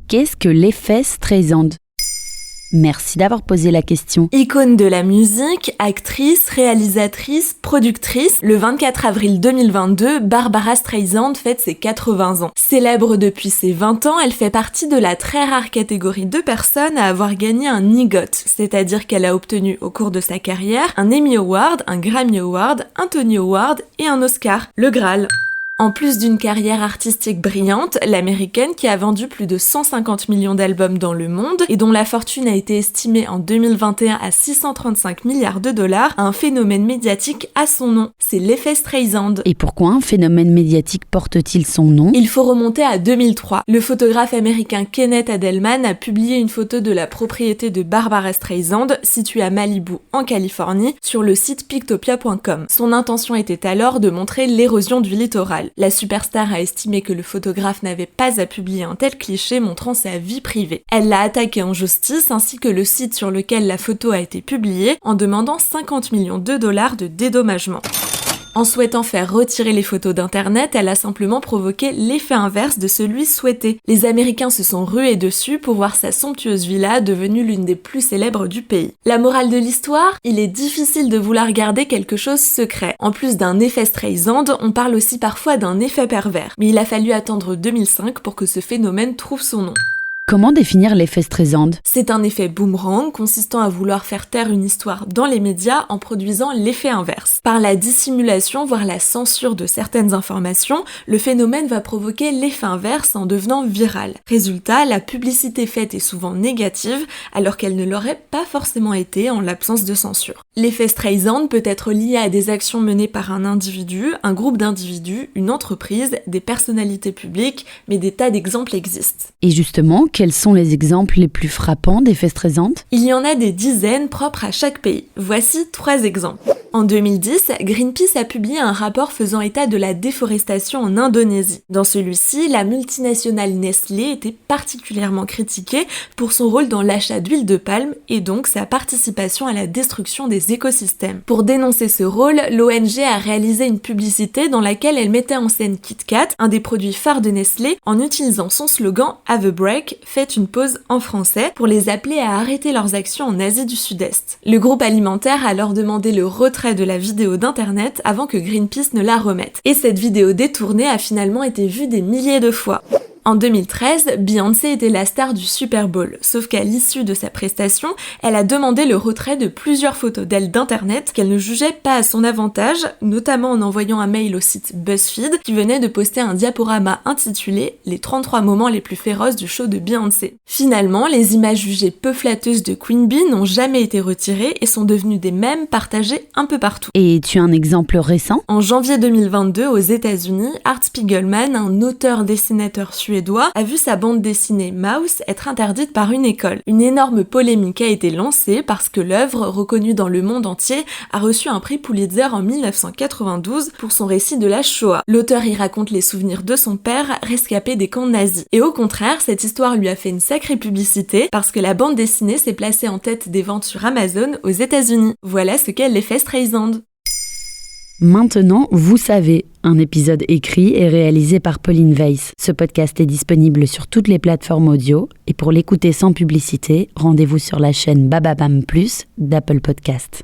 Qu'est-ce que l'effet Streisand ? Merci d'avoir posé la question. Icône de la musique, actrice, réalisatrice, productrice, le 24 avril 2022, Barbra Streisand fête ses 80 ans. Célèbre depuis ses 20 ans, elle fait partie de la très rare catégorie de personnes à avoir gagné un EGOT, c'est-à-dire qu'elle a obtenu au cours de sa carrière un Emmy Award, un Grammy Award, un Tony Award et un Oscar, le Graal. En plus d'une carrière artistique brillante, l'américaine qui a vendu plus de 150 millions d'albums dans le monde et dont la fortune a été estimée en 2021 à 635 milliards de dollars, a un phénomène médiatique à son nom. C'est l'effet Streisand. Et pourquoi un phénomène médiatique porte-t-il son nom ? Il faut remonter à 2003. Le photographe américain Kenneth Adelman a publié une photo de la propriété de Barbra Streisand, située à Malibu, en Californie, sur le site pictopia.com. Son intention était alors de montrer l'érosion du littoral. La superstar a estimé que le photographe n'avait pas à publier un tel cliché montrant sa vie privée. Elle l'a attaqué en justice ainsi que le site sur lequel la photo a été publiée en demandant 50 millions de dollars de dédommagement. En souhaitant faire retirer les photos d'internet, elle a simplement provoqué l'effet inverse de celui souhaité. Les Américains se sont rués dessus pour voir sa somptueuse villa devenue l'une des plus célèbres du pays. La morale de l'histoire, il est difficile de vouloir garder quelque chose secret. En plus d'un effet Streisand, on parle aussi parfois d'un effet pervers. Mais il a fallu attendre 2005 pour que ce phénomène trouve son nom. Comment définir l'effet Streisand ? C'est un effet boomerang consistant à vouloir faire taire une histoire dans les médias en produisant l'effet inverse. Par la dissimulation, voire la censure de certaines informations, le phénomène va provoquer l'effet inverse en devenant viral. Résultat, la publicité faite est souvent négative alors qu'elle ne l'aurait pas forcément été en l'absence de censure. L'effet Streisand peut être lié à des actions menées par un individu, un groupe d'individus, une entreprise, des personnalités publiques, mais des tas d'exemples existent. Et justement, quels sont les exemples les plus frappants d'effets Streisand ? Il y en a des dizaines propres à chaque pays. Voici 3 exemples. En 2010, Greenpeace a publié un rapport faisant état de la déforestation en Indonésie. Dans celui-ci, la multinationale Nestlé était particulièrement critiquée pour son rôle dans l'achat d'huile de palme et donc sa participation à la destruction des écosystèmes. Pour dénoncer ce rôle, l'ONG a réalisé une publicité dans laquelle elle mettait en scène KitKat, un des produits phares de Nestlé, en utilisant son slogan « Have a break », faites une pause en français, pour les appeler à arrêter leurs actions en Asie du Sud-Est. Le groupe alimentaire a alors demandé le retrait de la vidéo d'internet avant que Greenpeace ne la remette. Et cette vidéo détournée a finalement été vue des milliers de fois. En 2013, Beyoncé était la star du Super Bowl, sauf qu'à l'issue de sa prestation, elle a demandé le retrait de plusieurs photos d'elle d'internet qu'elle ne jugeait pas à son avantage, notamment en envoyant un mail au site BuzzFeed qui venait de poster un diaporama intitulé « Les 33 moments les plus féroces du show de Beyoncé ». Finalement, les images jugées peu flatteuses de Queen Bee n'ont jamais été retirées et sont devenues des mèmes partagés un peu partout. Et tu as un exemple récent ? En janvier 2022, aux États-Unis, Art Spiegelman, un auteur-dessinateur suédois, a vu sa bande dessinée Mouse être interdite par une école. Une énorme polémique a été lancée parce que l'œuvre, reconnue dans le monde entier, a reçu un prix Pulitzer en 1992 pour son récit de la Shoah. L'auteur y raconte les souvenirs de son père, rescapé des camps nazis. Et au contraire, cette histoire lui a fait une sacrée publicité parce que la bande dessinée s'est placée en tête des ventes sur Amazon aux États-Unis. Voilà ce qu'est l'effet Streisand. Maintenant, vous savez, un épisode écrit et réalisé par Pauline Weiss. Ce podcast est disponible sur toutes les plateformes audio et pour l'écouter sans publicité, rendez-vous sur la chaîne Bababam Plus d'Apple Podcast.